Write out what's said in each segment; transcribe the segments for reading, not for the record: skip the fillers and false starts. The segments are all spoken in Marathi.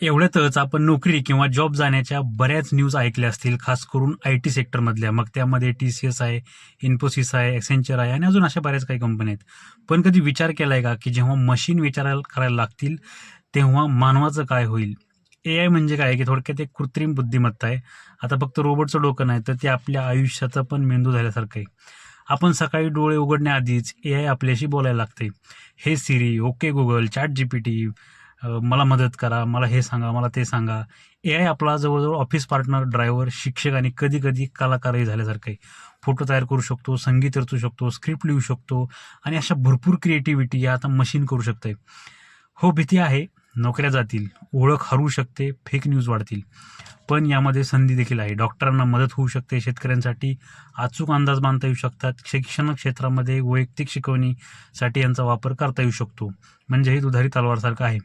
एवढ्यातच आपण नोकरी किंवा जॉब जाण्याच्या बऱ्याच न्यूज ऐकल्या असतील, खास करून IT सेक्टरमधल्या. मग त्यामध्ये TCS आहे, इन्फोसिस आहे, Accenture आहे आणि अजून अशा बऱ्याच काही कंपन्या आहेत. पण कधी विचार केलाय का, की जेव्हा मशीन विचारायला करायला लागतील, तेव्हा मानवाचं काय होईल? AI म्हणजे काय, की थोडक्यात एक कृत्रिम बुद्धिमत्ता आहे. आता फक्त रोबोटचं डोकं नाही, तर ते आपल्या आयुष्याचा पण मेंदू झाल्यासारखं आहे. आपण सकाळी डोळे उघडण्याआधीच AI आपल्याशी बोलायला लागते. हे सिरी, ओके गुगल, ChatGPT, मला मदत करा, मला हे सांगा, मला ते सांगा. AI आपला जवळ-जवळ ऑफिस पार्टनर, ड्रायव्हर, शिक्षक आणि कधी-कधी कलाकारही झाल्यासारखं आहे. फोटो तयार करू शकतो, संगीत रचू शकतो, स्क्रिप्ट लिहू शकतो आणि अशा भरपूर क्रिएटिव्हिटी या आता मशीन करू शकते. हो, भीती आहे. नोकऱ्या जातील, ओळख हरवू शकते, फेक न्यूज वाढतील. पण यामध्ये संधी देखील आहे. डॉक्टरांना मदत होऊ शकते, शेतकऱ्यांसाठी अचूक अंदाज बांधता येऊ शकतात. शिक्षण क्षेत्रामध्ये वैयक्तिक शिकवणीसाठी यांचा वापर करता येऊ शकतो. म्हणजे हे दुधारी तलवारसारखं आहे.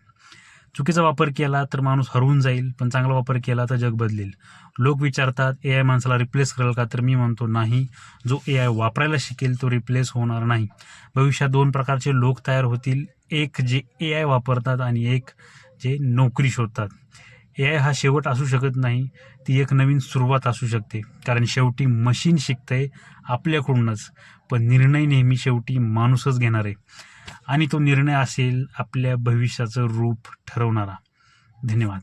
चुकीचा वापर केला तर माणूस हरवून जाईल, पण चांगला वापर केला तर जग बदलेल. लोक विचारतात, AI माणसाला रिप्लेस करेल का? तर मी म्हणतो नाही. जो AI वापरायला शिकेल तो रिप्लेस होणार नाही. भविष्यात 2 प्रकारचे लोक तयार होतील. एक जे AI वापरतात आणि एक जे नोकरी शोधतात. AI हा शेवट असू शकत नाही. ती एक नवीन सुरुवात असू शकते. कारण शेवटी मशीन शिकतंय आपल्याकडूनच. पण निर्णय नेहमी शेवटी माणूसच घेणार आहे. आणि तो निर्णय असेल आपल्या भविष्याचं रूप ठरवणारा. धन्यवाद.